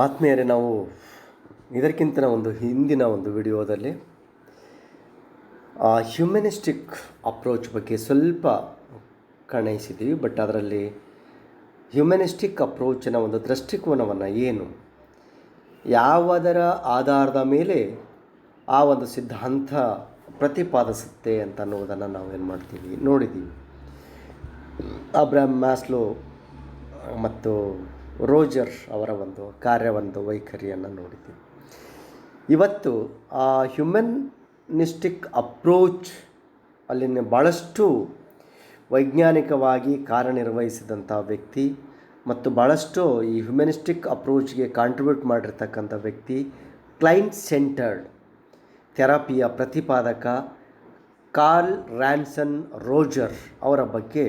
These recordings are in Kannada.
ಆತ್ಮೀಯರೇ, ನಾವು ಇದಕ್ಕಿಂತ ಒಂದು ಹಿಂದಿನ ಒಂದು ವಿಡಿಯೋದಲ್ಲಿ ಹ್ಯೂಮನಿಸ್ಟಿಕ್ ಅಪ್ರೋಚ್ ಬಗ್ಗೆ ಸ್ವಲ್ಪ ಕಾಣಿಸಿದ್ದೀವಿ. ಬಟ್ ಅದರಲ್ಲಿ ಹ್ಯೂಮನಿಸ್ಟಿಕ್ ಅಪ್ರೋಚಿನ ಒಂದು ದೃಷ್ಟಿಕೋನವನ್ನು ಏನು, ಯಾವುದರ ಆಧಾರದ ಮೇಲೆ ಆ ಒಂದು ಸಿದ್ಧಾಂತ ಪ್ರತಿಪಾದಿಸುತ್ತೆ ಅಂತ ಅನ್ನೋದನ್ನು ನಾವೇನು ಮಾಡ್ತೀವಿ ನೋಡಿದ್ದೀವಿ. ಅಬ್ರಹಾಮ್ ಮ್ಯಾಸ್ಲೋ ಮತ್ತು ರೋಜರ್ ಅವರ ಒಂದು ಕಾರ್ಯವೊಂದು ವೈಖರಿಯನ್ನು ನೋಡಿದ್ದೀವಿ. ಇವತ್ತು ಆ ಹ್ಯೂಮನಿಸ್ಟಿಕ್ ಅಪ್ರೋಚ್ ಅಲ್ಲಿನ ಭಾಳಷ್ಟು ವೈಜ್ಞಾನಿಕವಾಗಿ ಕಾರ್ಯನಿರ್ವಹಿಸಿದಂಥ ವ್ಯಕ್ತಿ ಮತ್ತು ಭಾಳಷ್ಟು ಈ ಹ್ಯೂಮನಿಸ್ಟಿಕ್ ಅಪ್ರೋಚ್ಗೆ ಕಾಂಟ್ರಿಬ್ಯೂಟ್ ಮಾಡಿರ್ತಕ್ಕಂಥ ವ್ಯಕ್ತಿ, ಕ್ಲೈಂಟ್ ಸೆಂಟರ್ಡ್ ಥೆರಪಿಯ ಪ್ರತಿಪಾದಕ ಕಾರ್ಲ್ ರ್ಯಾನ್ಸನ್ ರೋಜರ್ ಅವರ ಬಗ್ಗೆ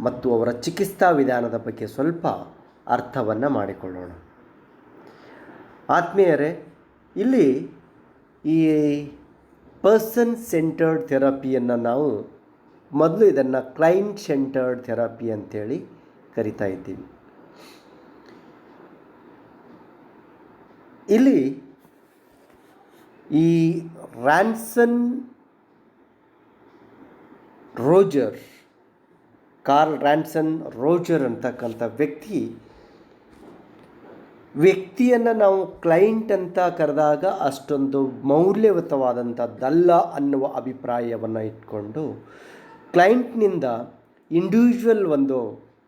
ಮತ್ತು ಅವರ ಚಿಕಿತ್ಸಾ ವಿಧಾನದ ಬಗ್ಗೆ ಸ್ವಲ್ಪ ಅರ್ಥವನ್ನು ಮಾಡಿಕೊಳ್ಳೋಣ. ಆತ್ಮೀಯರೇ, ಇಲ್ಲಿ ಈ ಪರ್ಸನ್ ಸೆಂಟರ್ಡ್ ಥೆರಪಿಯನ್ನು ನಾವು ಮೊದಲು ಇದನ್ನು ಕ್ಲೈಂಟ್ ಸೆಂಟರ್ಡ್ ಥೆರಪಿ ಅಂತೇಳಿ ಕರಿತಾ ಇದ್ದೀವಿ. ಇಲ್ಲಿ ಈ ರ್ಯಾನ್ಸನ್ ಕಾರ್ಲ್ ರ್ಯಾನ್ಸನ್ ರೋಜರ್ ಅಂತಕ್ಕಂಥ ವ್ಯಕ್ತಿಯನ್ನು ನಾವು ಕ್ಲೈಂಟ್ ಅಂತ ಕರೆದಾಗ ಅಷ್ಟೊಂದು ಮೌಲ್ಯಯುತವಾದಂಥದ್ದಲ್ಲ ಅನ್ನುವ ಅಭಿಪ್ರಾಯವನ್ನು ಇಟ್ಕೊಂಡು ಕ್ಲೈಂಟ್ನಿಂದ ಇಂಡಿವಿಜುವಲ್ ಒಂದು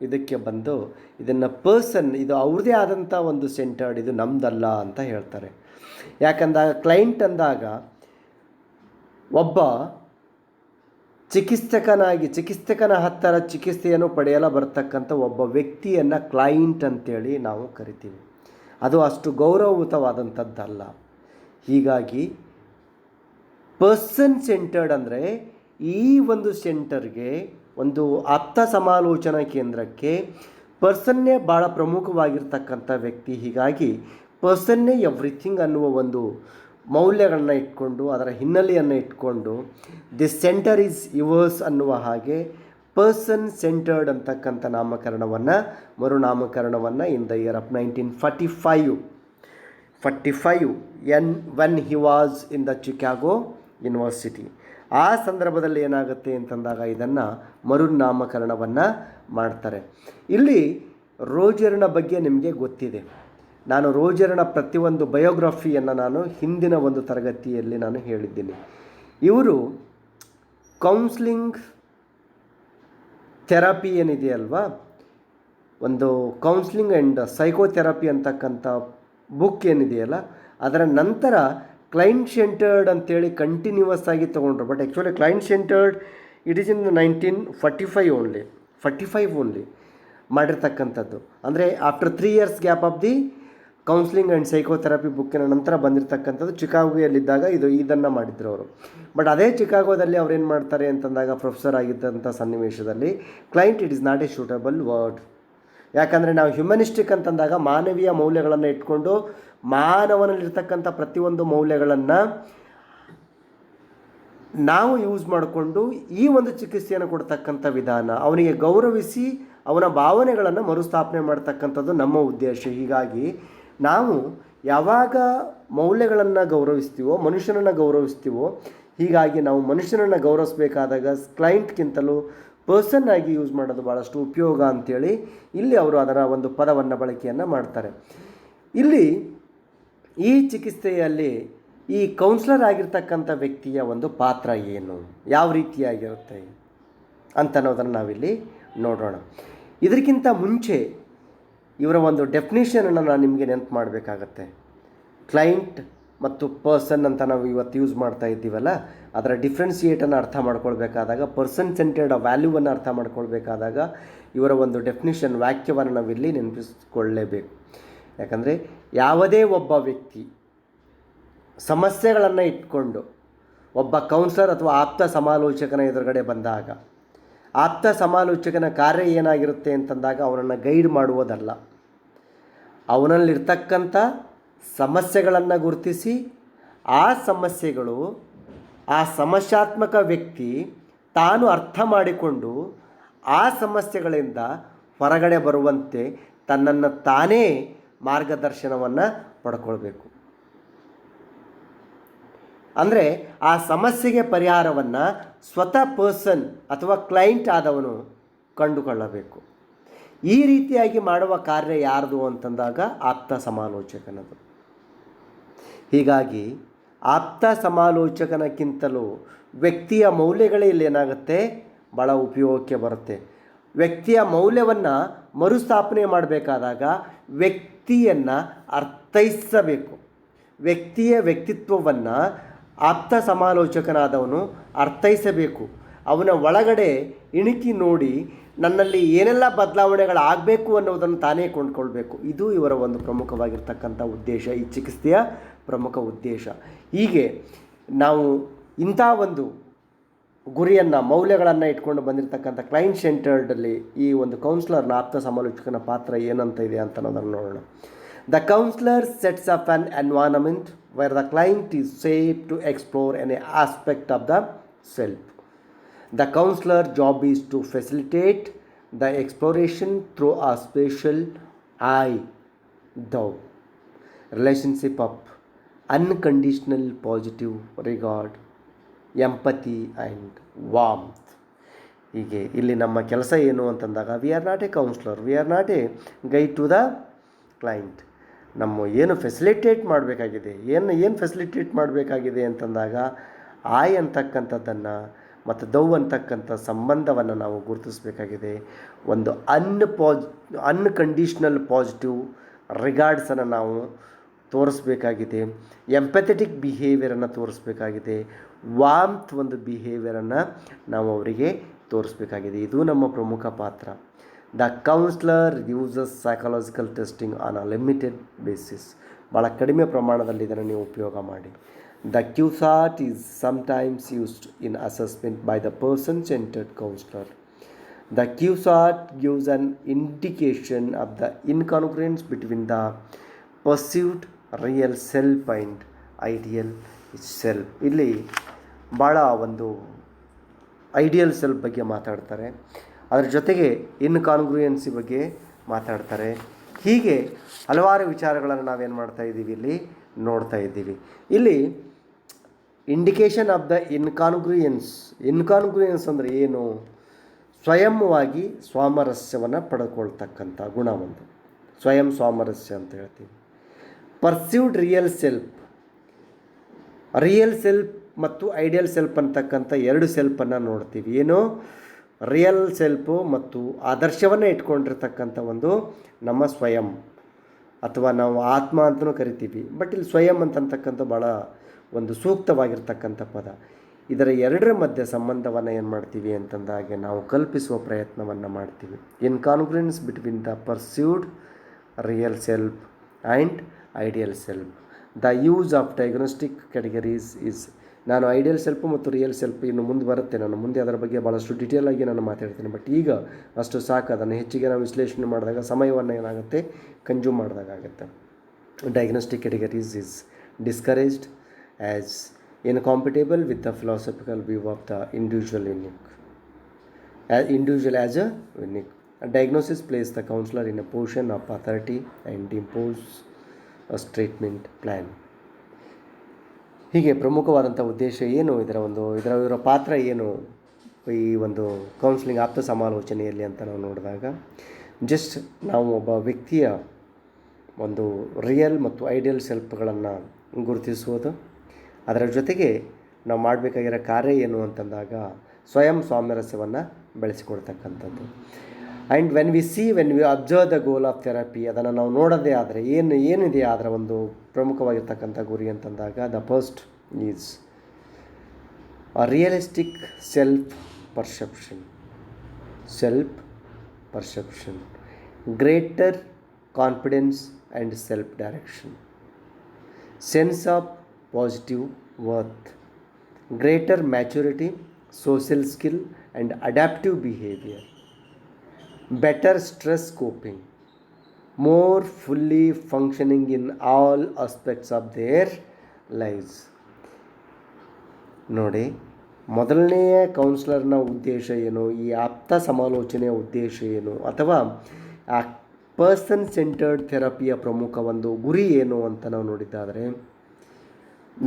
ಇದಕ್ಕೆ ಬಂದು ಇದನ್ನು ಪರ್ಸನ್, ಇದು ಅವ್ರದ್ದೇ ಆದಂಥ ಒಂದು ಸೆಂಟರ್ಡ್, ಇದು ನಮ್ಮದಲ್ಲ ಅಂತ ಹೇಳ್ತಾರೆ. ಯಾಕಂದಾಗ ಕ್ಲೈಂಟ್ ಅಂದಾಗ ಒಬ್ಬ ಚಿಕಿತ್ಸಕನ ಹತ್ತಿರ ಚಿಕಿತ್ಸೆಯನ್ನು ಪಡೆಯಲು ಬರ್ತಕ್ಕಂಥ ಒಬ್ಬ ವ್ಯಕ್ತಿಯನ್ನು ಕ್ಲೈಂಟ್ ಅಂತೇಳಿ ನಾವು ಕರಿತೀವಿ. ಅದು ಅಷ್ಟು ಗೌರವಯುತವಾದಂಥದ್ದಲ್ಲ. ಹೀಗಾಗಿ ಪರ್ಸನ್ ಸೆಂಟರ್ಡ್ ಅಂದರೆ ಈ ಒಂದು ಸೆಂಟರ್ಗೆ, ಒಂದು ಆಪ್ತ ಸಮಾಲೋಚನಾ ಕೇಂದ್ರಕ್ಕೆ ಪರ್ಸನ್ನೇ ಭಾಳ ಪ್ರಮುಖವಾಗಿರ್ತಕ್ಕಂಥ ವ್ಯಕ್ತಿ. ಹೀಗಾಗಿ ಪರ್ಸನ್ನೇ ಎವ್ರಿಥಿಂಗ್ ಅನ್ನುವ ಒಂದು ಮೌಲ್ಯಗಳನ್ನ ಇಟ್ಕೊಂಡು, ಅದರ ಹಿನ್ನೆಲೆಯನ್ನು ಇಟ್ಕೊಂಡು ದಿಸ್ ಸೆಂಟರ್ ಈಸ್ ಯುವರ್ಸ್ ಅನ್ನುವ ಹಾಗೆ ಪರ್ಸನ್ ಸೆಂಟರ್ಡ್ ಅಂತಕ್ಕಂಥ ಮರುನಾಮಕರಣವನ್ನು in the year of 1945 when he was in the Chicago university. ಆ ಸಂದರ್ಭದಲ್ಲಿ ಏನಾಗುತ್ತೆ ಅಂತಂದಾಗ ಇದನ್ನು ಮರುನಾಮಕರಣವನ್ನು ಮಾಡ್ತಾರೆ. ಇಲ್ಲಿ ರೋಜರ್ನ ಬಗ್ಗೆ ನಿಮಗೆ ಗೊತ್ತಿದೆ. ನಾನು ರೋಜರ್ನ ಪ್ರತಿಯೊಂದು ಬಯೋಗ್ರಫಿಯನ್ನು ನಾನು ಹಿಂದಿನ ಒಂದು ತರಗತಿಯಲ್ಲಿ ನಾನು ಹೇಳಿದ್ದೀನಿ. ಇವರು ಕೌನ್ಸ್ಲಿಂಗ್ ಥೆರಪಿ ಏನಿದೆಯಲ್ವಾ, ಒಂದು ಕೌನ್ಸ್ಲಿಂಗ್ ಆ್ಯಂಡ್ ಸೈಕೋಥೆರಪಿ ಅಂತಕ್ಕಂಥ ಬುಕ್ ಏನಿದೆಯಲ್ಲ, ಅದರ ನಂತರ ಕ್ಲೈಂಟ್ ಸೆಂಟರ್ಡ್ ಅಂತೇಳಿ ಕಂಟಿನ್ಯೂವಸ್ ಆಗಿ ತೊಗೊಂಡ್ರು. But actually client centred it is in 1945 only ಮಾಡಿರ್ತಕ್ಕಂಥದ್ದು. ಅಂದರೆ after 3 years gap of the counselling and psychotherapy ಬುಕ್ಕಿನ ನಂತರ ಬಂದಿರತಕ್ಕಂಥದ್ದು. ಚಿಕಾಗೋಯಲ್ಲಿದ್ದಾಗ ಇದನ್ನು ಮಾಡಿದ್ರು ಅವರು. ಬಟ್ ಅದೇ ಚಿಕಾಗೋದಲ್ಲಿ ಅವ್ರೇನು ಮಾಡ್ತಾರೆ ಅಂತಂದಾಗ, ಪ್ರೊಫೆಸರ್ ಆಗಿದ್ದಂಥ ಸನ್ನಿವೇಶದಲ್ಲಿ client it is not A suitable word. ಯಾಕಂದರೆ ನಾವು ಹ್ಯೂಮನಿಸ್ಟಿಕ್ ಅಂತಂದಾಗ ಮಾನವೀಯ ಮೌಲ್ಯಗಳನ್ನು ಇಟ್ಕೊಂಡು ಮಾನವನಲ್ಲಿರ್ತಕ್ಕಂಥ ಪ್ರತಿಯೊಂದು ಮೌಲ್ಯಗಳನ್ನು ನಾವು ಯೂಸ್ ಮಾಡಿಕೊಂಡು ಈ ಒಂದು ಚಿಕಿತ್ಸೆಯನ್ನು ಕೊಡ್ತಕ್ಕಂಥ ವಿಧಾನ, ಅವನಿಗೆ ಗೌರವಿಸಿ ಅವನ ಭಾವನೆಗಳನ್ನು ಮರುಸ್ಥಾಪನೆ ಮಾಡ್ತಕ್ಕಂಥದ್ದು ನಮ್ಮ ಉದ್ದೇಶ. ಹೀಗಾಗಿ ನಾವು ಯಾವಾಗ ಮೌಲ್ಯಗಳನ್ನು ಗೌರವಿಸ್ತೀವೋ, ಮನುಷ್ಯನನ್ನು ಗೌರವಿಸ್ತೀವೋ, ಹೀಗಾಗಿ ನಾವು ಮನುಷ್ಯನನ್ನು ಗೌರವಿಸಬೇಕಾದಾಗ ಕ್ಲೈಂಟ್ಗಿಂತಲೂ ಪರ್ಸನ್ ಆಗಿ ಯೂಸ್ ಮಾಡೋದು ಭಾಳಷ್ಟು ಉಪಯೋಗ ಅಂಥೇಳಿ ಇಲ್ಲಿ ಅವರು ಅದರ ಒಂದು ಪದವನ್ನು ಬಳಕೆಯನ್ನು ಮಾಡ್ತಾರೆ. ಇಲ್ಲಿ ಈ ಚಿಕಿತ್ಸೆಯಲ್ಲಿ ಈ ಕೌನ್ಸಿಲರ್ ಆಗಿರ್ತಕ್ಕಂಥ ವ್ಯಕ್ತಿಯ ಒಂದು ಪಾತ್ರ ಏನು, ಯಾವ ರೀತಿಯಾಗಿರುತ್ತೆ ಅಂತ ಅನ್ನೋದನ್ನು ನಾವಿಲ್ಲಿ ನೋಡೋಣ. ಇದಕ್ಕಿಂತ ಮುಂಚೆ ಇವರ ಒಂದು ಡೆಫಿನೇಷನನ್ನು ನಾನು ನಿಮಗೆ ನೆನಪು ಮಾಡಬೇಕಾಗತ್ತೆ. ಕ್ಲೈಂಟ್ ಮತ್ತು ಪರ್ಸನ್ ಅಂತ ನಾವು ಇವತ್ತು ಯೂಸ್ ಮಾಡ್ತಾ ಇದ್ದೀವಲ್ಲ, ಅದರ ಡಿಫ್ರೆನ್ಸಿಯೇಟನ್ನು ಅರ್ಥ ಮಾಡ್ಕೊಳ್ಬೇಕಾದಾಗ, ಪರ್ಸನ್ ಸೆಂಟರ್ಡ್ ವ್ಯಾಲ್ಯೂವನ್ನು ಅರ್ಥ ಮಾಡ್ಕೊಳ್ಬೇಕಾದಾಗ ಇವರ ಒಂದು ಡೆಫಿನೇಷನ್ ವಾಕ್ಯವನ್ನು ನಾವಿಲ್ಲಿ ನೆನಪಿಸ್ಕೊಳ್ಳೇಬೇಕು. ಯಾಕಂದರೆ ಯಾವುದೇ ಒಬ್ಬ ವ್ಯಕ್ತಿ ಸಮಸ್ಯೆಗಳನ್ನು ಇಟ್ಕೊಂಡು ಒಬ್ಬ ಕೌನ್ಸಿಲರ್ ಅಥವಾ ಆಪ್ತ ಸಮಾಲೋಚಕನ ಎದುರುಗಡೆ ಬಂದಾಗ, ಆಪ್ತ ಸಮಾಲೋಚಕನ ಕಾರ್ಯ ಏನಾಗಿರುತ್ತೆ ಅಂತಂದಾಗ ಅವನನ್ನು ಗೈಡ್ ಮಾಡುವುದಲ್ಲ, ಅವನಲ್ಲಿರ್ತಕ್ಕಂಥ ಸಮಸ್ಯೆಗಳನ್ನು ಗುರುತಿಸಿ ಆ ಸಮಸ್ಯೆಗಳು ಆ ಸಮಸ್ಯಾತ್ಮಕ ವ್ಯಕ್ತಿ ತಾನು ಅರ್ಥ ಮಾಡಿಕೊಂಡು ಆ ಸಮಸ್ಯೆಗಳಿಂದ ಹೊರಗಡೆ ಬರುವಂತೆ ತನ್ನನ್ನು ತಾನೇ ಮಾರ್ಗದರ್ಶನವನ್ನು ಪಡ್ಕೊಳ್ಬೇಕು. ಅಂದರೆ ಆ ಸಮಸ್ಯೆಗೆ ಪರಿಹಾರವನ್ನು ಸ್ವತಃ ಪರ್ಸನ್ ಅಥವಾ ಕ್ಲೈಂಟ್ ಆದವನು ಕಂಡುಕೊಳ್ಳಬೇಕು. ಈ ರೀತಿಯಾಗಿ ಮಾಡುವ ಕಾರ್ಯ ಯಾರ್ದು ಅಂತಂದಾಗ ಆಪ್ತ ಸಮಾಲೋಚಕನದು. ಹೀಗಾಗಿ ಆಪ್ತ ಸಮಾಲೋಚಕನಕ್ಕಿಂತಲೂ ವ್ಯಕ್ತಿಯ ಮೌಲ್ಯಗಳೇ ಇಲ್ಲಿ ಏನಾಗುತ್ತೆ, ಭಾಳ ಉಪಯೋಗಕ್ಕೆ ಬರುತ್ತೆ. ವ್ಯಕ್ತಿಯ ಮೌಲ್ಯವನ್ನು ಮರುಸ್ಥಾಪನೆ ಮಾಡಬೇಕಾದಾಗ ವ್ಯಕ್ತಿಯನ್ನು ಅರ್ಥೈಸಬೇಕು. ವ್ಯಕ್ತಿಯ ವ್ಯಕ್ತಿತ್ವವನ್ನು ಆಪ್ತ ಸಮಾಲೋಚಕನಾದವನು ಅರ್ಥೈಸಬೇಕು. ಅವನ ಒಳಗಡೆ ಇಣುಕಿ ನೋಡಿ ನನ್ನಲ್ಲಿ ಏನೆಲ್ಲ ಬದಲಾವಣೆಗಳಾಗಬೇಕು ಅನ್ನೋದನ್ನು ತಾನೇ ಕೊಂಡ್ಕೊಳ್ಬೇಕು. ಇದು ಇವರ ಒಂದು ಪ್ರಮುಖವಾಗಿರ್ತಕ್ಕಂಥ ಉದ್ದೇಶ, ಈ ಚಿಕಿತ್ಸೆಯ ಪ್ರಮುಖ ಉದ್ದೇಶ. ಹೀಗೆ ನಾವು ಇಂಥ ಒಂದು ಗುರಿಯನ್ನು, ಮೌಲ್ಯಗಳನ್ನು ಇಟ್ಕೊಂಡು ಬಂದಿರತಕ್ಕಂಥ ಕ್ಲೈಂಟ್ ಸೆಂಟರ್ಡಲ್ಲಿ ಈ ಒಂದು ಕೌನ್ಸಿಲರ್ನ ಆಪ್ತ ಸಮಾಲೋಚಕನ ಪಾತ್ರ ಏನಂತ ಇದೆ ಅಂತ ಅನ್ನೋದನ್ನು ನೋಡೋಣ. The counselor sets up an environment where the client is safe to explore any aspect of the self. The counselor's job is to facilitate the exploration through a special thou relationship of unconditional positive regard, empathy and warmth. ಹೀಗೆ ಇಲ್ಲಿ ನಮ್ಮ ಕೆಲಸ ಏನು ಅಂತಂದಾಗ, we are not a counsellor, we are not a guide to the client. ನಮ್ಮ ಏನು ಫೆಸಿಲಿಟೇಟ್ ಮಾಡಬೇಕಾಗಿದೆ, ಏನು ಫೆಸಿಲಿಟೇಟ್ ಮಾಡಬೇಕಾಗಿದೆ ಅಂತಂದಾಗ ಆಯ್ ಅಂತಕ್ಕಂಥದ್ದನ್ನು ಮತ್ತು ದೌ ಅಂತಕ್ಕಂಥ ಸಂಬಂಧವನ್ನು ನಾವು ಗುರುತಿಸಬೇಕಾಗಿದೆ. ಒಂದು ಅನ್ಕಂಡೀಷ್ನಲ್ ಪಾಸಿಟಿವ್ ರಿಗಾರ್ಡ್ಸನ್ನು ನಾವು ತೋರಿಸ್ಬೇಕಾಗಿದೆ. ಎಂಪಥೆಟಿಕ್ ಬಿಹೇವಿಯರನ್ನು ತೋರಿಸ್ಬೇಕಾಗಿದೆ. ವಾಮ್ತ್ ಒಂದು ಬಿಹೇವಿಯರನ್ನು ನಾವು ಅವರಿಗೆ ತೋರಿಸ್ಬೇಕಾಗಿದೆ. ಇದು ನಮ್ಮ ಪ್ರಮುಖ ಪಾತ್ರ. The counsellor uses psychological testing on a limited basis. ಭಾಳ ಕಡಿಮೆ ಪ್ರಮಾಣದಲ್ಲಿ ಇದನ್ನು ನೀವು ಉಪಯೋಗ ಮಾಡಿ. The QSAT is sometimes used in assessment by the person-centered counselor. The QSAT gives an indication of the incongruence between the perceived real self and ideal self. ಇಲ್ಲಿ ಭಾಳ ಒಂದು ಐಡಿಯಲ್ ಸೆಲ್ಫ್ ಬಗ್ಗೆ ಮಾತಾಡ್ತಾರೆ, ಅದರ ಜೊತೆಗೆ ಇನ್ಕಾನ್ಗ್ರುಯೆನ್ಸಿ ಬಗ್ಗೆ ಮಾತಾಡ್ತಾರೆ. ಹೀಗೆ ಹಲವಾರು ವಿಚಾರಗಳನ್ನು ನಾವೇನು ಮಾಡ್ತಾ ಇದ್ದೀವಿ, ಇಲ್ಲಿ ನೋಡ್ತಾ ಇದ್ದೀವಿ. ಇಲ್ಲಿ ಇಂಡಿಕೇಶನ್ ಆಫ್ ದ ಇನ್ಕಾನ್ಗ್ರುಯೆನ್ಸ್ ಅಂದರೆ ಏನು? ಸ್ವಯಂವಾಗಿ ಸ್ವಾಮರಸ್ಯವನ್ನು ಪಡ್ಕೊಳ್ತಕ್ಕಂಥ ಗುಣ ಒಂದು, ಸ್ವಯಂ ಸ್ವಾಮರಸ್ಯ ಅಂತ ಹೇಳ್ತೀವಿ. ಪರ್ಸ್ಯೂಡ್ ರಿಯಲ್ ಸೆಲ್ಫ್ ಮತ್ತು ಐಡಿಯಲ್ ಸೆಲ್ಫ್ ಅಂತಕ್ಕಂಥ ಎರಡು ಸೆಲ್ಫನ್ನು ನೋಡ್ತೀವಿ. ಏನು? ರಿಯಲ್ ಸೆಲ್ಫು ಮತ್ತು ಆದರ್ಶವನ್ನು ಇಟ್ಕೊಂಡಿರ್ತಕ್ಕಂಥ ಒಂದು ನಮ್ಮ ಸ್ವಯಂ, ಅಥವಾ ನಾವು ಆತ್ಮ ಅಂತಲೂ ಕರಿತೀವಿ. ಬಟ್ ಇಲ್ಲಿ ಸ್ವಯಂ ಅಂತಕ್ಕಂಥ ಭಾಳ ಒಂದು ಸೂಕ್ತವಾಗಿರ್ತಕ್ಕಂಥ ಪದ. ಇದರ ಎರಡರ ಮಧ್ಯೆ ಸಂಬಂಧವನ್ನು ಏನು ಮಾಡ್ತೀವಿ ಅಂತಂದಾಗೆ ನಾವು ಕಲ್ಪಿಸುವ ಪ್ರಯತ್ನವನ್ನು ಮಾಡ್ತೀವಿ. Incongruence between the pursued real self and ideal self. The use of diagnostic categories is, ನಾನು ಐಡಿಯಲ್ ಸೆಲ್ಫ್ ಮತ್ತು ರಿಯಲ್ ಸೆಲ್ಫ್ ಇನ್ನು ಮುಂದೆ ಬರುತ್ತೆ, ನಾನು ಮುಂದೆ ಅದರ ಬಗ್ಗೆ ಭಾಳಷ್ಟು ಡಿಟೇಲ್ ಆಗಿ ನಾನು ಮಾತಾಡ್ತೀನಿ. ಬಟ್ ಈಗ ಅಷ್ಟು ಸಾಕು. ಅದನ್ನು ಹೆಚ್ಚಿಗೆ ನಾವು ವಿಶ್ಲೇಷಣೆ ಮಾಡಿದಾಗ ಸಮಯವನ್ನು ಏನಾಗುತ್ತೆ, ಕನ್ಸ್ಯೂಮ್ ಮಾಡಿದಾಗುತ್ತೆ. Diagnostic categories is discouraged as incompatible with the philosophical view of the individual as a unique. A diagnosis places the counselor in a position of authority and impose a treatment plan. ಹೀಗೆ ಪ್ರಮುಖವಾದಂಥ ಉದ್ದೇಶ ಏನು, ಇದರ ಪಾತ್ರ ಏನು ಈ ಒಂದು ಕೌನ್ಸಿಲಿಂಗ್ ಆಪ್ತ ಸಮಾಲೋಚನೆಯಲ್ಲಿ ಅಂತ ನಾವು ನೋಡಿದಾಗ, ಜಸ್ಟ್ ನಾವು ಒಬ್ಬ ವ್ಯಕ್ತಿಯ ಒಂದು ರಿಯಲ್ ಮತ್ತು ಐಡಿಯಲ್ ಸೆಲ್ಫ್ಗಳನ್ನು ಗುರುತಿಸುವುದು, ಅದರ ಜೊತೆಗೆ ನಾವು ಮಾಡಬೇಕಾಗಿರೋ ಕಾರ್ಯ ಏನು ಅಂತಂದಾಗ ಸ್ವಯಂ ಸಾಮರಸ್ಯವನ್ನು ಬೆಳೆಸಿಕೊಡ್ತಕ್ಕಂಥದ್ದು. And when we observe the goal of therapy, ಅದನ್ನು ನಾವು ನೋಡೋದೇ ಆದರೆ ಏನಿದೆ ಅದರ ಒಂದು ಪ್ರಮುಖವಾಗಿರ್ತಕ್ಕಂಥ ಗುರಿ ಅಂತಂದಾಗ, the first is a realistic self perception, greater confidence and self direction, sense of positive worth, greater maturity, social skill and adaptive behavior, better stress coping, more fully functioning in all aspects of their lives. ನೋಡಿ, ಮೊದಲನೆಯ ಕೌನ್ಸಿಲರ್ನ ಉದ್ದೇಶ ಏನು, ಈ ಆಪ್ತ ಸಮಾಲೋಚನೆಯ ಉದ್ದೇಶ ಏನು, ಅಥವಾ ಆ ಪರ್ಸನ್ ಸೆಂಟರ್ಡ್ ಥೆರಪಿಯ ಪ್ರಮುಖ ಒಂದು ಗುರಿ ಏನು ಅಂತ ನಾವು ನೋಡಿದ್ದಾದರೆ,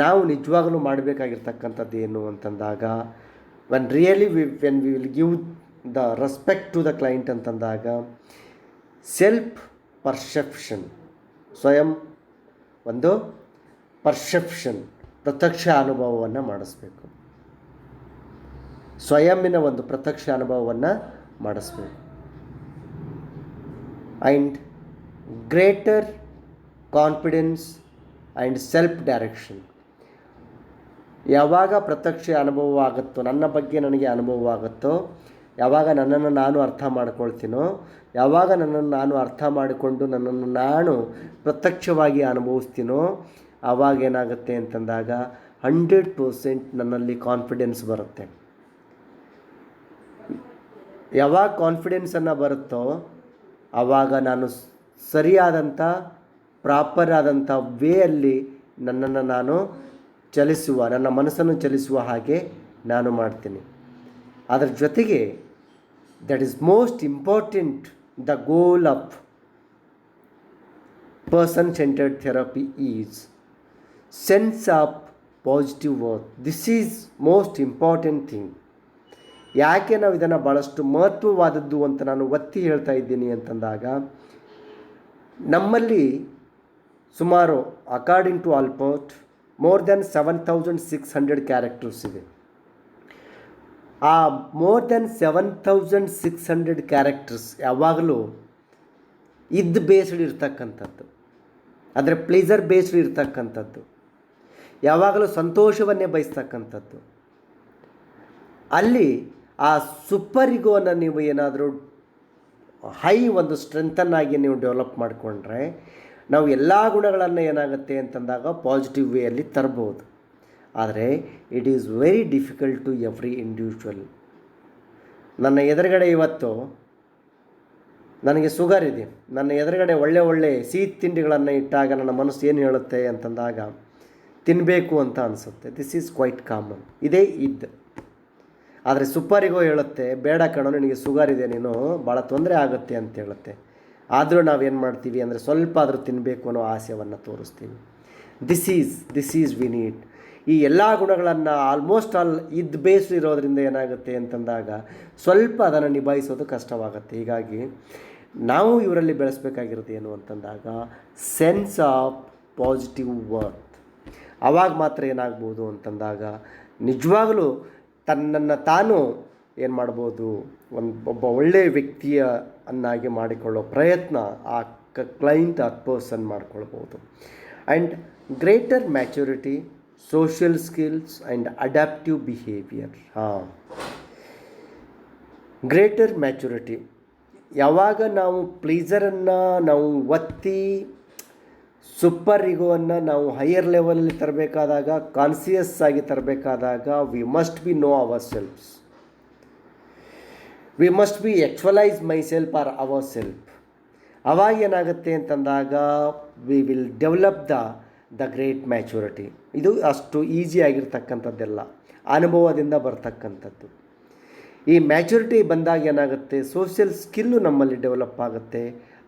ನಾವು ನಿಜವಾಗಲೂ ಮಾಡಬೇಕಾಗಿರ್ತಕ್ಕಂಥದ್ದು ಏನು ಅಂತಂದಾಗ, when we will give the respect to the client ಅಂತಂದಾಗ, ಸೆಲ್ಫ್ ಪರ್ಸೆಪ್ಷನ್, ಸ್ವಯಂ ಒಂದು ಪರ್ಸೆಪ್ಷನ್, ಪ್ರತ್ಯಕ್ಷ ಅನುಭವವನ್ನು ಮಾಡಿಸ್ಬೇಕು. ಸ್ವಯಂನ ಒಂದು ಪ್ರತ್ಯಕ್ಷ ಅನುಭವವನ್ನು ಮಾಡಿಸ್ಬೇಕು. And greater confidence and self direction. ಯಾವಾಗ ಪ್ರತ್ಯಕ್ಷ ಅನುಭವ ಆಗುತ್ತೋ, ನನ್ನ ಬಗ್ಗೆ ನನಗೆ ಅನುಭವ ಆಗುತ್ತೋ, ಯಾವಾಗ ನನ್ನನ್ನು ನಾನು ಅರ್ಥ ಮಾಡ್ಕೊಳ್ತೀನೋ, ಯಾವಾಗ ನನ್ನನ್ನು ನಾನು ಅರ್ಥ ಮಾಡಿಕೊಂಡು ನನ್ನನ್ನು ನಾನು ಪ್ರತ್ಯಕ್ಷವಾಗಿ ಅನುಭವಿಸ್ತೀನೋ, ಆವಾಗ ಏನಾಗುತ್ತೆ ಅಂತಂದಾಗ 100% ನನ್ನಲ್ಲಿ ಕಾನ್ಫಿಡೆನ್ಸ್ ಬರುತ್ತೆ. ಯಾವಾಗ ಕಾನ್ಫಿಡೆನ್ಸನ್ನು ಬರುತ್ತೋ ಆವಾಗ ನಾನು ಸರಿಯಾದಂಥ ಪ್ರಾಪರ್ ಆದಂಥ ವೇಯಲ್ಲಿ ನನ್ನನ್ನು ನಾನು ನನ್ನ ಮನಸ್ಸನ್ನು ಚಲಿಸುವ ಹಾಗೆ ನಾನು ಮಾಡ್ತೀನಿ. ಅದರ ಜೊತೆಗೆ that is most important, the goal of person centred therapy is sense of positive worth. This is most important thing. ಯಾಕೆ ನಾವು ಇದನ್ನು ಭಾಳಷ್ಟು ಮಹತ್ವವಾದದ್ದು ಅಂತ ನಾನು ಒತ್ತಿ ಹೇಳ್ತಾ ಇದ್ದೀನಿ ಅಂತಂದಾಗ, ನಮ್ಮಲ್ಲಿ ಸುಮಾರು according to Allport more than 7,600 characters ಇವೆ. ಆ ಮೋರ್ ದೆನ್ 7,600 ಕ್ಯಾರೆಕ್ಟರ್ಸ್ ಯಾವಾಗಲೂ ಬೇಸ್ಡ್ ಇರ್ತಕ್ಕಂಥದ್ದು, ಅಂದರೆ ಪ್ಲೇಜರ್ ಬೇಸ್ಡ್ ಇರ್ತಕ್ಕಂಥದ್ದು, ಯಾವಾಗಲೂ ಸಂತೋಷವನ್ನೇ ಬಯಸ್ತಕ್ಕಂಥದ್ದು. ಅಲ್ಲಿ ಆ ಸೂಪರ್ ಇಗೋವನ್ನು ನೀವು ಏನಾದರೂ ಹೈ ಒಂದು ಸ್ಟ್ರೆಂತನ್ನಾಗಿ ನೀವು ಡೆವಲಪ್ ಮಾಡಿಕೊಂಡ್ರೆ, ನಾವು ಎಲ್ಲ ಗುಣಗಳನ್ನು ಏನಾಗುತ್ತೆ ಅಂತಂದಾಗ ಪಾಸಿಟಿವ್ ವೇಯಲ್ಲಿ ತರ್ಬೋದು. ಆದರೆ it is very difficult to every individual. ನನ್ನ ಎದುರುಗಡೆ ಇವತ್ತು ನನಗೆ ಶುಗರ್ ಇದೆ, ನನ್ನ ಎದುರುಗಡೆ ಒಳ್ಳೆ ಸಿಹಿ ತಿಂಡಿಗಳನ್ನು ಇಟ್ಟಾಗ ನನ್ನ ಮನಸ್ಸು ಏನು ಹೇಳುತ್ತೆ ಅಂತಂದಾಗ ತಿನ್ನಬೇಕು ಅಂತ ಅನಿಸುತ್ತೆ. ದಿಸ್ ಈಸ್ ಕ್ವೈಟ್ ಕಾಮನ್, ಇದೇ ಇದ್ದು. ಆದರೆ ಸೂಪರಿಗೋ ಹೇಳುತ್ತೆ, ಬೇಡ ಕಣೋ ನಿನಗೆ ಶುಗರ್ ಇದೆ, ನೀನು ಭಾಳ ತೊಂದರೆ ಆಗುತ್ತೆ ಅಂತ ಹೇಳುತ್ತೆ. ಆದರೂ ನಾವೇನು ಮಾಡ್ತೀವಿ ಅಂದರೆ ಸ್ವಲ್ಪ ಆದರೂ ತಿನ್ನಬೇಕು ಅನ್ನೋ ಆಸೆಯನ್ನು ತೋರಿಸ್ತೀವಿ. This is we need. ಈ ಎಲ್ಲ ಗುಣಗಳನ್ನು ಆಲ್ಮೋಸ್ಟ್ ಆಲ್ ಬೇಸ್ಡ್ ಇರೋದ್ರಿಂದ ಏನಾಗುತ್ತೆ ಅಂತಂದಾಗ ಸ್ವಲ್ಪ ಅದನ್ನು ನಿಭಾಯಿಸೋದು ಕಷ್ಟವಾಗುತ್ತೆ. ಹೀಗಾಗಿ ನಾವು ಇವರಲ್ಲಿ ಬೆಳೆಸಬೇಕಾಗಿರೋದು ಏನು ಅಂತಂದಾಗ ಸೆನ್ಸ್ ಆಫ್ ಪಾಸಿಟಿವ್ ವರ್ತ್. ಆವಾಗ ಮಾತ್ರ ಏನಾಗ್ಬೋದು ಅಂತಂದಾಗ ನಿಜವಾಗಲೂ ತನ್ನನ್ನು ತಾನು ಏನು ಮಾಡ್ಬೋದು, ಒಬ್ಬ ಒಳ್ಳೆಯ ವ್ಯಕ್ತಿಯನ್ನಾಗಿ ಮಾಡಿಕೊಳ್ಳೋ ಪ್ರಯತ್ನ ಆ ಕ್ಲೈಂಟ್ ಆ ಪರ್ಸನ್ ಮಾಡ್ಕೊಳ್ಬೋದು. And greater maturity, social skills and adaptive behaviour. Greater maturity, ಯಾವಾಗ ನಾವು ಪ್ಲೀಸರನ್ನು ನಾವು ಒತ್ತಿ ಸೂಪರ್ ಇಗೋವನ್ನು ನಾವು ಹೈಯರ್ ಲೆವೆಲಲ್ಲಿ ತರಬೇಕಾದಾಗ, ಕಾನ್ಸಿಯಸ್ ಆಗಿ ತರಬೇಕಾದಾಗ, we must be know our selves, we must be actualise my self or our self. ಅವಾಗ ಏನಾಗುತ್ತೆ ಅಂತಂದಾಗ we will develop the great maturity. ಇದು ಅಷ್ಟು ಈಸಿ ಆಗಿರ್ತಕ್ಕಂಥದ್ದೆಲ್ಲ ಅನುಭವದಿಂದ ಬರ್ತಕ್ಕಂಥದ್ದು. ಈ ಮ್ಯಾಚುರಿಟಿ ಬಂದಾಗ ಏನಾಗುತ್ತೆ, ಸೋಷಿಯಲ್ ಸ್ಕಿಲ್ಲು ನಮ್ಮಲ್ಲಿ ಡೆವಲಪ್ ಆಗುತ್ತೆ.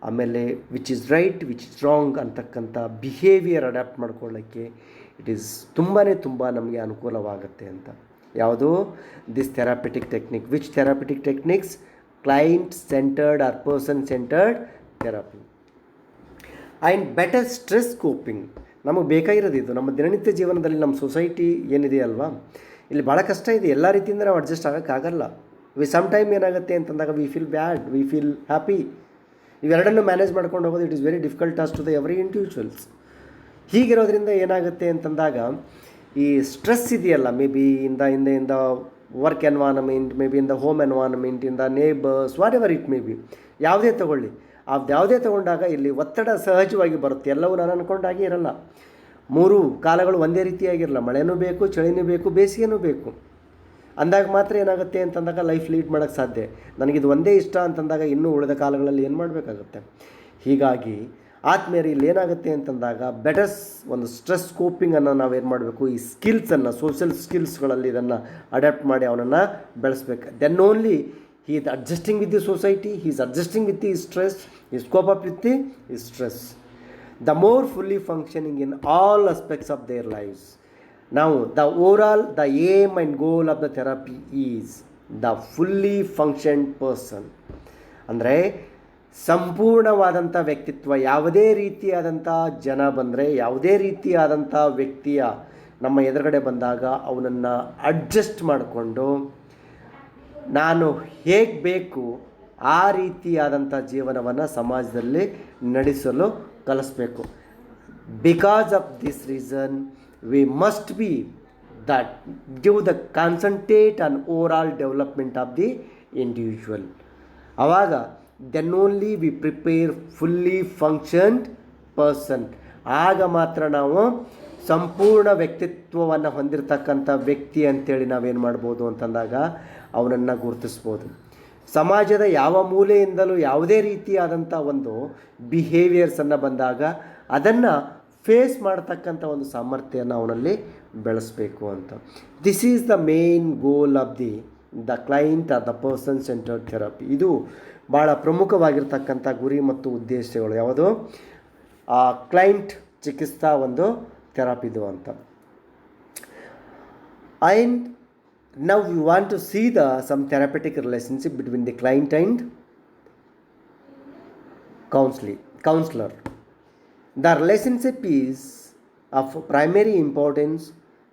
ಆಮೇಲೆ which is right, which is wrong ಅಂತಕ್ಕಂಥ ಬಿಹೇವಿಯರ್ ಅಡ್ಯಾಪ್ಟ್ ಮಾಡ್ಕೊಳ್ಳೋಕ್ಕೆ ಇಟ್ ಈಸ್ ತುಂಬ ನಮಗೆ ಅನುಕೂಲವಾಗುತ್ತೆ ಅಂತ. ಯಾವುದು this therapeutic technique. Which therapeutic techniques? Client centred or person centred therapy. And better stress coping. ನಮಗೆ ಬೇಕಾಗಿರೋದು ಇದು. ನಮ್ಮ ದಿನನಿತ್ಯ ಜೀವನದಲ್ಲಿ ನಮ್ಮ ಸೊಸೈಟಿ ಏನಿದೆ ಅಲ್ವಾ, ಇಲ್ಲಿ ಭಾಳ ಕಷ್ಟ ಇದೆ. ಎಲ್ಲ ರೀತಿಯಿಂದ ನಾವು ಅಡ್ಜಸ್ಟ್ ಆಗೋಕ್ಕಾಗಲ್ಲ. ಸಮ್ ಟೈಮ್ ಏನಾಗುತ್ತೆ ಅಂತಂದಾಗ we feel bad, we feel happy. ಇವೆರಡನ್ನು ಮ್ಯಾನೇಜ್ ಮಾಡ್ಕೊಂಡು ಹೋಗೋದು it is very difficult task to the every individuals. ಹೀಗಿರೋದ್ರಿಂದ ಏನಾಗುತ್ತೆ ಅಂತಂದಾಗ ಈ ಸ್ಟ್ರೆಸ್ ಇದೆಯಲ್ಲ, may be in the work environment, may be in the home environment, in the neighbours, whatever it may be, ಯಾವುದೇ ತಗೊಳ್ಳಿ, ಯಾವುದೇ ತಗೊಂಡಾಗ ಇಲ್ಲಿ ಒತ್ತಡ ಸಹಜವಾಗಿ ಬರುತ್ತೆ. ಎಲ್ಲವೂ ನಾನು ಅಂದ್ಕೊಂಡಾಗೆ ಇರಲ್ಲ. 3 ಕಾಲಗಳು ಒಂದೇ ರೀತಿಯಾಗಿರಲ್ಲ. ಮಳೆನೂ ಬೇಕು, ಚಳಿನೂ ಬೇಕು, ಬೇಸಿಗೆನೂ ಬೇಕು. ಅಂದಾಗ ಮಾತ್ರ ಏನಾಗುತ್ತೆ ಅಂತಂದಾಗ ಲೈಫ್ ಲೀಡ್ ಮಾಡೋಕ್ಕೆ ಸಾಧ್ಯ. ನನಗಿದು ಒಂದೇ ಇಷ್ಟ ಅಂತಂದಾಗ ಇನ್ನೂ ಉಳಿದ ಕಾಲಗಳಲ್ಲಿ ಏನು ಮಾಡಬೇಕಾಗುತ್ತೆ. ಹೀಗಾಗಿ ಆದ್ಮೇಲೆ ಇಲ್ಲಿ ಏನಾಗುತ್ತೆ ಅಂತಂದಾಗ ಬೆಟರ್ಸ್ ಒಂದು ಸ್ಟ್ರೆಸ್ ಕೋಪಿಂಗನ್ನು ನಾವೇನು ಮಾಡಬೇಕು, ಈ ಸ್ಕಿಲ್ಸನ್ನು, ಸೋಷಿಯಲ್ ಸ್ಕಿಲ್ಸ್ಗಳಲ್ಲಿ ಇದನ್ನು ಅಡ್ಯಾಪ್ಟ್ ಮಾಡಿ ಅವನನ್ನು ಬೆಳೆಸ್ಬೇಕು. Then only he is adjusting with the society, he is adjusting with the stress, he is cope up with the stress. The more fully functioning in all aspects of their lives. Now, the aim and goal of the therapy is the fully functioned person. ಅಂದರೆ ಸಂಪೂರ್ಣವಾದಂಥ ವ್ಯಕ್ತಿತ್ವ. ಯಾವುದೇ ರೀತಿಯಾದಂಥ ಜನ ಬಂದರೆ, ಯಾವುದೇ ರೀತಿಯಾದಂಥ ವ್ಯಕ್ತಿಯ ನಮ್ಮ ಎದುರುಗಡೆ ಬಂದಾಗ ಅವನನ್ನು ಅಡ್ಜಸ್ಟ್ ಮಾಡಿಕೊಂಡು ನಾನು ಹೇಗೆ ಬೇಕು ಆ ರೀತಿಯಾದಂಥ ಜೀವನವನ್ನು ಸಮಾಜದಲ್ಲಿ ನಡೆಸಲು ಕಲಿಸ್ಬೇಕು. Because of this reason we must be that give the concentrate on over development of the individual. ಆವಾಗ then only we prepare fully functioned person. ಆಗ ಮಾತ್ರ ನಾವು ಸಂಪೂರ್ಣ ವ್ಯಕ್ತಿತ್ವವನ್ನು ಹೊಂದಿರತಕ್ಕಂಥ ವ್ಯಕ್ತಿ ಅಂತೇಳಿ ನಾವೇನು ಮಾಡ್ಬೋದು ಅಂತಂದಾಗ ಅವನನ್ನು ಗುರುತಿಸ್ಬೋದು. ಸಮಾಜದ ಯಾವ ಮೂಲೆಯಿಂದಲೂ ಯಾವುದೇ ರೀತಿಯಾದಂಥ ಒಂದು ಬಿಹೇವಿಯರ್ಸನ್ನು ಬಂದಾಗ ಅದನ್ನು ಫೇಸ್ ಮಾಡ್ತಕ್ಕಂಥ ಒಂದು ಸಾಮರ್ಥ್ಯವನ್ನು ಅವನಲ್ಲಿ ಬೆಳೆಸಬೇಕು ಅಂತ. This is the main goal of the client or the person centred therapy. ಇದು ಭಾಳ ಪ್ರಮುಖವಾಗಿರ್ತಕ್ಕಂಥ ಗುರಿ ಮತ್ತು ಉದ್ದೇಶಗಳು ಯಾವುದು ಕ್ಲೈಂಟ್ ಚಿಕಿತ್ಸಾ ಒಂದು ಥೆರಪಿದು ಅಂತ. And now we want to see some therapeutic relationship between the client and counselor. The relationship is of primary importance.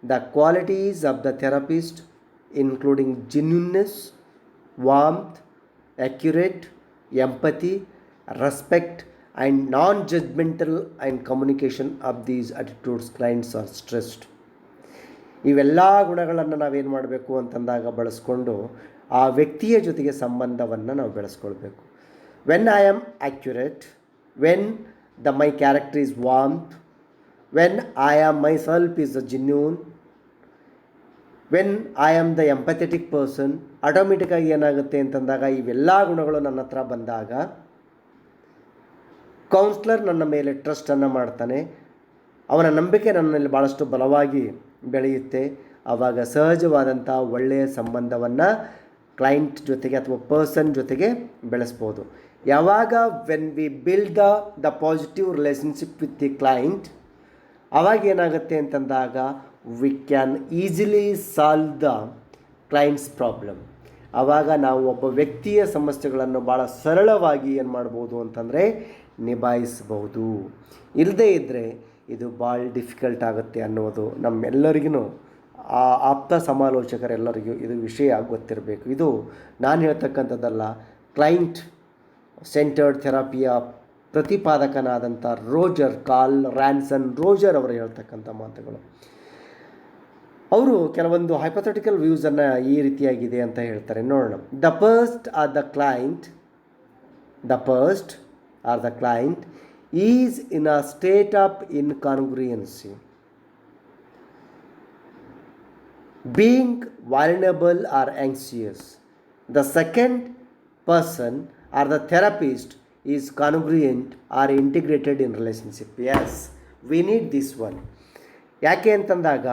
The qualities of the therapist including genuineness, warmth, accurate, empathy, respect and non-judgmental and communication of these attitudes clients are stressed. ಇವೆಲ್ಲ ಗುಣಗಳನ್ನು ನಾವೇನು ಮಾಡಬೇಕು ಅಂತಂದಾಗ ಬಳಸ್ಕೊಂಡು ಆ ವ್ಯಕ್ತಿಯ ಜೊತೆಗೆ ಸಂಬಂಧವನ್ನು ನಾವು ಬೆಳೆಸ್ಕೊಳ್ಬೇಕು. When I am accurate, when my character is warmth, when I am my self is a genuine, when I am the empathetic person, ಆಟೋಮೆಟಿಕ್ಕಾಗಿ ಏನಾಗುತ್ತೆ ಅಂತಂದಾಗ ಇವೆಲ್ಲ ಗುಣಗಳು ನನ್ನ ಹತ್ರ ಬಂದಾಗ ಕೌನ್ಸ್ಲರ್ ನನ್ನ ಮೇಲೆ ಟ್ರಸ್ಟನ್ನು ಮಾಡ್ತಾನೆ. ಅವನ ನಂಬಿಕೆ ನನ್ನಲ್ಲಿ ಭಾಳಷ್ಟು ಬಲವಾಗಿ ಬೆಳೆಯುತ್ತೆ. ಆವಾಗ ಸಹಜವಾದಂಥ ಒಳ್ಳೆಯ ಸಂಬಂಧವನ್ನು ಕ್ಲೈಂಟ್ ಜೊತೆಗೆ ಅಥವಾ ಪರ್ಸನ್ ಜೊತೆಗೆ ಬೆಳೆಸ್ಬೋದು. ಯಾವಾಗ when we build the positive relationship with the client, ಆವಾಗ ಏನಾಗುತ್ತೆ ಅಂತಂದಾಗ we can easily solve the clients problem. ಆವಾಗ ನಾವು ಒಬ್ಬ ವ್ಯಕ್ತಿಯ ಸಮಸ್ಯೆಗಳನ್ನು ಭಾಳ ಸರಳವಾಗಿ ಏನು ಮಾಡ್ಬೋದು ಅಂತಂದರೆ ನಿಭಾಯಿಸಬಹುದು. ಇಲ್ಲದೇ ಇದ್ದರೆ ಇದು ಭಾಳ ಡಿಫಿಕಲ್ಟ್ ಆಗುತ್ತೆ ಅನ್ನೋದು ನಮ್ಮೆಲ್ಲರಿಗೂ, ಆ ಆಪ್ತ ಸಮಾಲೋಚಕರೆಲ್ಲರಿಗೂ ಇದು ವಿಷಯ ಗೊತ್ತಿರಬೇಕು. ಇದು ನಾನು ಹೇಳ್ತಕ್ಕಂಥದ್ದಲ್ಲ, ಕ್ಲೈಂಟ್ ಸೆಂಟರ್ಡ್ ಥೆರಪಿಯ ಪ್ರತಿಪಾದಕನಾದಂಥ ಕಾರ್ಲ್ ರ್ಯಾನ್ಸನ್ ರೋಜರ್ ಅವರು ಹೇಳ್ತಕ್ಕಂಥ ಮಾತುಗಳು. ಅವರು ಕೆಲವೊಂದು ಹೈಪೋಥೆಟಿಕಲ್ ವ್ಯೂಸನ್ನು ಈ ರೀತಿಯಾಗಿದೆ ಅಂತ ಹೇಳ್ತಾರೆ, ನೋಡೋಣ. The first are the client is in a state of incongruency, being vulnerable or anxious. The second person or the therapist is congruent or integrated in relationship. Yes, we need this one. ಯಾಕೆ ಅಂತಂದಾಗ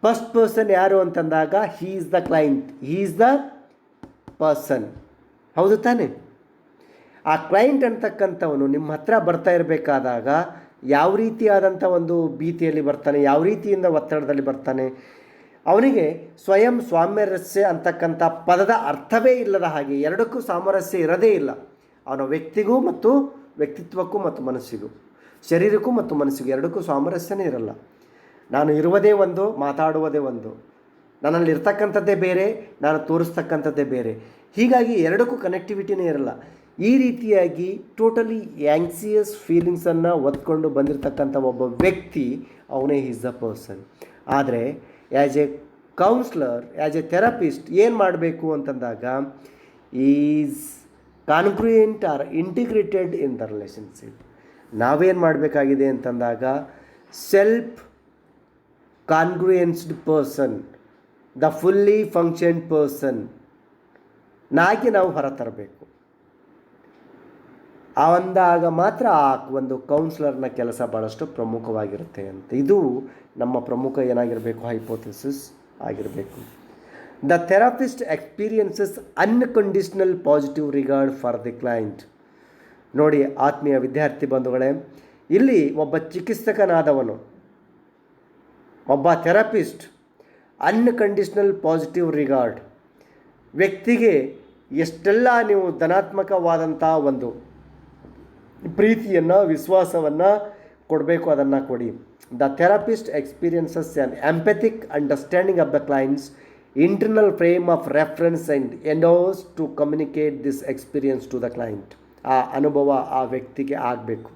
ಫಸ್ಟ್ ಪರ್ಸನ್ ಯಾರು ಅಂತಂದಾಗ he is the client, he is the person. ಹೌದು ತಾನೆ? ಆ ಕ್ಲೈಂಟ್ ಅಂತಕ್ಕಂಥವನು ನಿಮ್ಮ ಹತ್ರ ಬರ್ತಾ ಇರಬೇಕಾದಾಗ ಯಾವ ರೀತಿಯಾದಂಥ ಒಂದು ಭೀತಿಯಲ್ಲಿ ಬರ್ತಾನೆ, ಯಾವ ರೀತಿಯಿಂದ ಒತ್ತಡದಲ್ಲಿ ಬರ್ತಾನೆ, ಅವನಿಗೆ ಸ್ವಯಂ ಸ್ವಾಮ್ಯರಸ್ಯ ಅಂತಕ್ಕಂಥ ಪದದ ಅರ್ಥವೇ ಇಲ್ಲದ ಹಾಗೆ, ಎರಡಕ್ಕೂ ಸಾಮರಸ್ಯ ಇರೋದೇ ಇಲ್ಲ. ಅವನ ವ್ಯಕ್ತಿಗೂ ಮತ್ತು ವ್ಯಕ್ತಿತ್ವಕ್ಕೂ ಮತ್ತು ಮನಸ್ಸಿಗೂ, ಶರೀರಕ್ಕೂ ಮತ್ತು ಮನಸ್ಸಿಗೂ ಎರಡಕ್ಕೂ ಸಾಮರಸ್ಯನೇ ಇರಲ್ಲ. ನಾನು ಇರುವುದೇ ಒಂದು, ಮಾತಾಡುವುದೇ ಒಂದು, ನನ್ನಲ್ಲಿ ಇರ್ತಕ್ಕಂಥದ್ದೇ ಬೇರೆ, ನಾನು ತೋರಿಸ್ತಕ್ಕಂಥದ್ದೇ ಬೇರೆ. ಹೀಗಾಗಿ ಎರಡಕ್ಕೂ ಕನೆಕ್ಟಿವಿಟಿನೇ ಇರಲ್ಲ. ಈ ರೀತಿಯಾಗಿ ಟೋಟಲಿ ಆ್ಯಂಕ್ಸಿಯಸ್ ಫೀಲಿಂಗ್ಸನ್ನು ಒತ್ಕೊಂಡು ಬಂದಿರತಕ್ಕಂಥ ಒಬ್ಬ ವ್ಯಕ್ತಿ ಅವನೇ ಈಸ್ ದ ಪರ್ಸನ್. ಆದರೆ as a counsellor, as a therapist ಏನು ಮಾಡಬೇಕು ಅಂತಂದಾಗ is congruent or integrated in the relationship. ನಾವೇನು ಮಾಡಬೇಕಾಗಿದೆ ಅಂತಂದಾಗ self congruent person, the fully functioned person ನಾಗಿ ನಾವು ಹೊರತರಬೇಕು. ಅಂದಾಗ ಮಾತ್ರ ಆ ಒಂದು ಕೌನ್ಸ್ಲರ್ನ ಕೆಲಸ ಭಾಳಷ್ಟು ಪ್ರಮುಖವಾಗಿರುತ್ತೆ ಅಂತ. ಇದು ನಮ್ಮ ಪ್ರಮುಖ ಏನಾಗಿರಬೇಕು, ಹೈಪೋಥೆಸಿಸ್ ಆಗಿರಬೇಕು. The therapist experiences unconditional positive regard for the client. ನೋಡಿ ಆತ್ಮೀಯ ವಿದ್ಯಾರ್ಥಿ ಬಂಧುಗಳೇ, ಇಲ್ಲಿ ಒಬ್ಬ ಚಿಕಿತ್ಸಕನಾದವನು, ಒಬ್ಬ ಥೆರಪಿಸ್ಟ್ ಅನ್ಕಂಡೀಷನಲ್ ಪಾಸಿಟಿವ್ ರಿಗಾರ್ಡ್, ವ್ಯಕ್ತಿಗೆ ಎಷ್ಟೆಲ್ಲ ನೀವು ಧನಾತ್ಮಕವಾದಂಥ ಒಂದು ಪ್ರೀತಿಯನ್ನು, ವಿಶ್ವಾಸವನ್ನು ಕೊಡಬೇಕು ಅದನ್ನು ಕೊಡಿ. The therapist experiences an empathic understanding of the client's internal frame of reference and endeavours to communicate this experience to the client. ಆ ಅನುಭವ ಆ ವ್ಯಕ್ತಿಗೆ ಆಗಬೇಕು.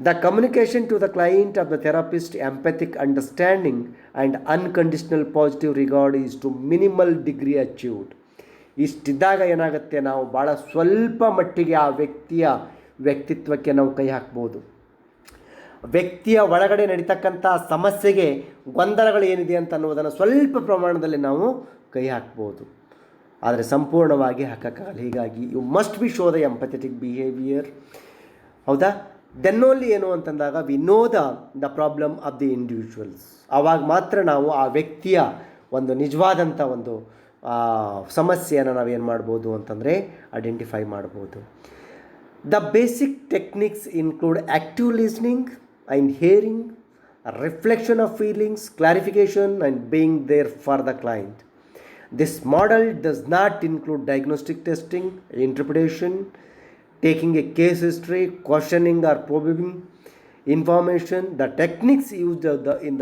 The communication to the client of the therapist empathic understanding and unconditional positive regard is to minimal degree achieved. ಇಷ್ಟಿದ್ದಾಗ ಏನಾಗುತ್ತೆ, ನಾವು ಭಾಳ ಸ್ವಲ್ಪ ಮಟ್ಟಿಗೆ ಆ ವ್ಯಕ್ತಿಯ ವ್ಯಕ್ತಿತ್ವಕ್ಕೆ ನಾವು ಕೈ ಹಾಕ್ಬೋದು. ವ್ಯಕ್ತಿಯ ಒಳಗಡೆ ನಡೀತಕ್ಕಂಥ ಸಮಸ್ಯೆಗೆ, ಗೊಂದಲಗಳು ಏನಿದೆ ಅಂತ ಅನ್ನೋದನ್ನು ಸ್ವಲ್ಪ ಪ್ರಮಾಣದಲ್ಲಿ ನಾವು ಕೈ ಹಾಕ್ಬೋದು, ಆದರೆ ಸಂಪೂರ್ಣವಾಗಿ ಹಾಕೋಕ್ಕಾಗಲ್ಲ. ಹೀಗಾಗಿ you must be show the empathetic behaviour. ಹೌದಾ? ದೆನ್ ಓನ್ಲಿ ಏನು ಅಂತಂದಾಗ we know the problem of the individuals. ಆವಾಗ ಮಾತ್ರ ನಾವು ಆ ವ್ಯಕ್ತಿಯ ಒಂದು ನಿಜವಾದಂಥ ಒಂದು ಸಮಸ್ಯೆಯನ್ನು ನಾವೇನು ಮಾಡ್ಬೋದು ಅಂತಂದರೆ ಐಡೆಂಟಿಫೈ ಮಾಡ್ಬೋದು. The basic techniques include active listening and hearing, reflection of feelings, clarification and being there for the client. This model does not include diagnostic testing, interpretation, taking a case history, questioning or probing information. The techniques used in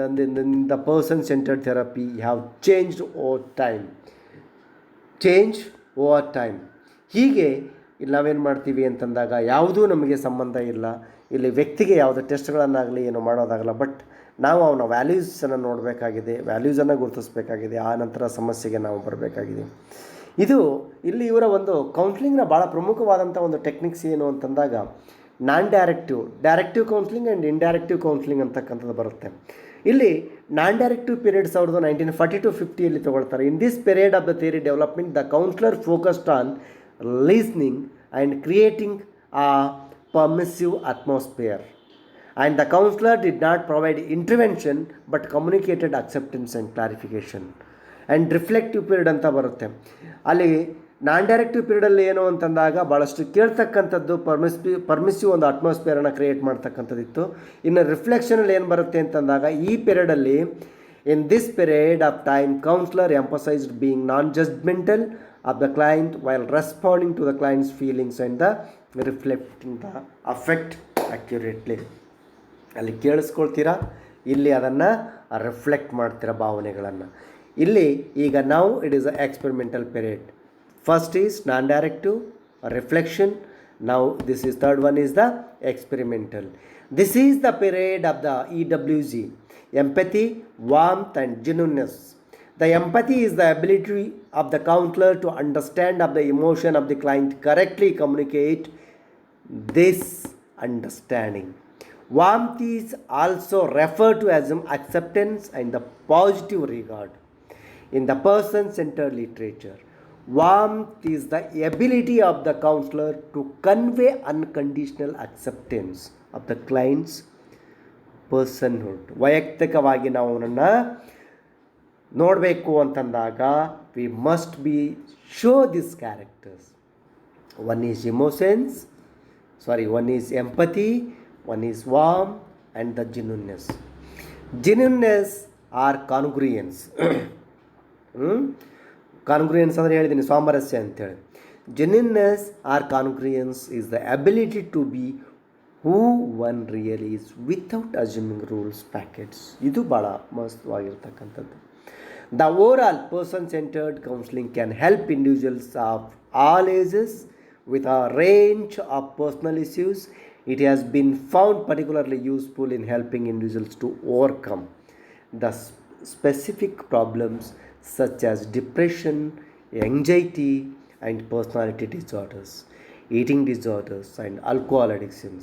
the person-centered therapy have changed over time. ಹೀಗೆ ಇಲ್ಲಿ ನಾವೇನು ಮಾಡ್ತೀವಿ ಅಂತಂದಾಗ ಯಾವುದೂ ನಮಗೆ ಸಂಬಂಧ ಇಲ್ಲ. ಇಲ್ಲಿ ವ್ಯಕ್ತಿಗೆ ಯಾವುದೇ ಟೆಸ್ಟ್ಗಳನ್ನಾಗಲಿ ಏನು ಮಾಡೋದಾಗಲ್ಲ, ಬಟ್ ನಾವು ಅವನ ವ್ಯಾಲ್ಯೂಸನ್ನು ನೋಡಬೇಕಾಗಿದೆ, ವ್ಯಾಲ್ಯೂಸನ್ನು ಗುರುತಿಸಬೇಕಾಗಿದೆ, ಆ ನಂತರ ಸಮಸ್ಯೆಗೆ ನಾವು ಬರಬೇಕಾಗಿದೆ. ಇದು ಇಲ್ಲಿ ಇವರ ಒಂದು ಕೌನ್ಸಿಲಿಂಗ್ನ ಭಾಳ ಪ್ರಮುಖವಾದಂಥ ಒಂದು ಟೆಕ್ನಿಕ್ಸ್ ಏನು ಅಂತಂದಾಗ directive counselling and indirective counselling ಅಂತಕ್ಕಂಥದ್ದು ಬರುತ್ತೆ. ಇಲ್ಲಿ ಡೈರೆಕ್ಟಿವ್ ಪೀರಿಯಡ್ಸ್ 1940 to 50 ತೊಗೊಳ್ತಾರೆ. In this period of the theory development the counsellor focused on listening and creating a permissive atmosphere. And the counselor did not provide intervention but communicated acceptance and clarification. And reflective period ಅಂತ ಬರುತ್ತೆ. ಅಲ್ಲಿ ಡೈರೆಕ್ಟಿವ್ ಪೀರಿಯಡಲ್ಲಿ ಏನು ಅಂತಂದಾಗ ಭಾಳಷ್ಟು ಕೇಳ್ತಕ್ಕಂಥದ್ದು, ಪರ್ಮಿಸಿವ್ ಒಂದು ಅಟ್ಮಾಸ್ಫಿಯರನ್ನು ಕ್ರಿಯೇಟ್ ಮಾಡ್ತಕ್ಕಂಥದ್ದಿತ್ತು. ಇನ್ನು ರಿಫ್ಲೆಕ್ಷನಲ್ಲಿ ಏನು ಬರುತ್ತೆ ಅಂತಂದಾಗ ಈ ಪೀರಿಯಡಲ್ಲಿ, in this period of time counsellor emphasised being non judgemental of the client while responding to the client's feelings and the reflecting the affect accurately. ಅಲ್ಲಿ ಕೇಳಿಸ್ಕೊಳ್ತೀರಾ, ಇಲ್ಲಿ ಅದನ್ನು ರಿಫ್ಲೆಕ್ಟ್ ಮಾಡ್ತೀರಾ ಭಾವನೆಗಳನ್ನು. ಇಲ್ಲಿ ಈಗ ನಾವು it is a experimental period. First is directive reflection, now this is third one is the experimental. This is the period of the EWG, empathy, warmth and genuineness. The empathy is the ability of the counselor to understand of the emotion of the client, correctly communicate this understanding. Warmth is also referred to as acceptance and the positive regard. In the person-centered literature, warmth is the ability of the counselor to convey unconditional acceptance of the client's personhood. ವೈಯಕ್ತಿಕವಾಗಿ ನಾವು ಅವನನ್ನು ನೋಡಬೇಕು ಅಂತಂದಾಗ V must be show this characters. One is empathy, one is warm and the genuineness. Genuineness or congruence. Congruence ಅಂದರೆ ಹೇಳಿದ್ದೀನಿ, ಸಾಮರಸ್ಯ ಅಂತೇಳಿ. Genuineness or congruence is the ability to be who one really is without assuming rules packets. ಇದು ಭಾಳ ಮಹತ್ವವಾಗಿರ್ತಕ್ಕಂಥದ್ದು. The overall person-centered counseling can help individuals of all ages with a range of personal issues. It has been found particularly useful in helping individuals to overcome the specific problems such as depression, anxiety, and personality disorders, eating disorders, and alcohol addictions.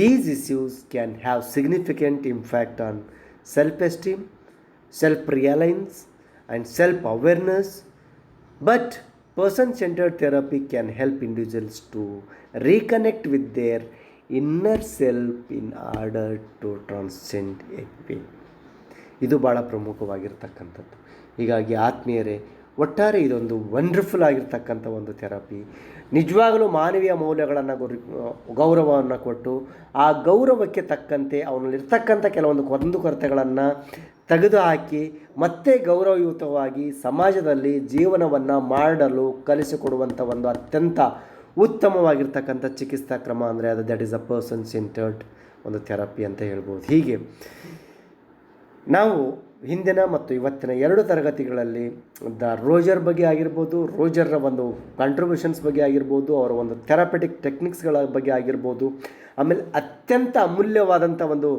These issues can have significant impact on self-esteem, self-reliance, and self-awareness, but person-centered therapy can help individuals to reconnect with their inner self in order to transcend a pain. ಇದು ಭಾಳ ಪ್ರಮುಖವಾಗಿರ್ತಕ್ಕಂಥದ್ದು. ಹೀಗಾಗಿ ಆತ್ಮೀಯರೇ, ಒಟ್ಟಾರೆ ಇದೊಂದು ವಂಡರ್ಫುಲ್ ಆಗಿರ್ತಕ್ಕಂಥ ಒಂದು ಥೆರಪಿ. ನಿಜವಾಗಲೂ ಮಾನವೀಯ ಮೌಲ್ಯಗಳನ್ನು ಗೌರವವನ್ನು ಕೊಟ್ಟು ಆ ಗೌರವಕ್ಕೆ ತಕ್ಕಂತೆ ಅವನಲ್ಲಿರ್ತಕ್ಕಂಥ ಕೆಲವೊಂದು ಕುಂದುಕೊರತೆಗಳನ್ನು ತೆಗೆದುಹಾಕಿ ಮತ್ತೆ ಗೌರವಯುತವಾಗಿ ಸಮಾಜದಲ್ಲಿ ಜೀವನವನ್ನು ಮಾಡಲು ಕಲಿಸಿಕೊಡುವಂಥ ಒಂದು ಅತ್ಯಂತ ಉತ್ತಮವಾಗಿರ್ತಕ್ಕಂಥ ಚಿಕಿತ್ಸಾ ಕ್ರಮ ಅಂದರೆ ಅದು that is a person centred ಒಂದು ಥೆರಪಿ ಅಂತ ಹೇಳ್ಬೋದು. ಹೀಗೆ ನಾವು ಹಿಂದಿನ ಮತ್ತು ಇವತ್ತಿನ 2 ತರಗತಿಗಳಲ್ಲಿ ರೋಜರ್ ಬಗ್ಗೆ ಆಗಿರ್ಬೋದು, ರೋಜರ್ನ ಒಂದು ಕಾಂಟ್ರಿಬ್ಯೂಷನ್ಸ್ ಬಗ್ಗೆ ಆಗಿರ್ಬೋದು, ಅವರ ಒಂದು ಥೆರಪೆಟಿಕ್ ಟೆಕ್ನಿಕ್ಸ್ಗಳ ಬಗ್ಗೆ ಆಗಿರ್ಬೋದು, ಆಮೇಲೆ ಅತ್ಯಂತ ಅಮೂಲ್ಯವಾದಂಥ ಒಂದು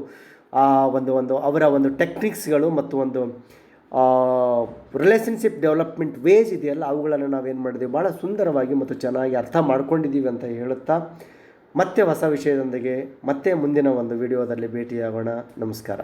ಅವರ ಒಂದು ಟೆಕ್ನಿಕ್ಸ್ಗಳು ಮತ್ತು ಒಂದು ರಿಲೇಷನ್ಶಿಪ್ ಡೆವಲಪ್ಮೆಂಟ್ ವೇಸ್ ಇದೆಯಲ್ಲ, ಅವುಗಳನ್ನು ನಾವೇನು ಮಾಡಿದ್ದೀವಿ ಭಾಳ ಸುಂದರವಾಗಿ ಮತ್ತು ಚೆನ್ನಾಗಿ ಅರ್ಥ ಮಾಡ್ಕೊಂಡಿದ್ದೀವಿ ಅಂತ ಹೇಳುತ್ತಾ ಮತ್ತೆ ಹೊಸ ವಿಷಯದೊಂದಿಗೆ ಮತ್ತೆ ಮುಂದಿನ ಒಂದು ವಿಡಿಯೋದಲ್ಲಿ ಭೇಟಿಯಾಗೋಣ. ನಮಸ್ಕಾರ.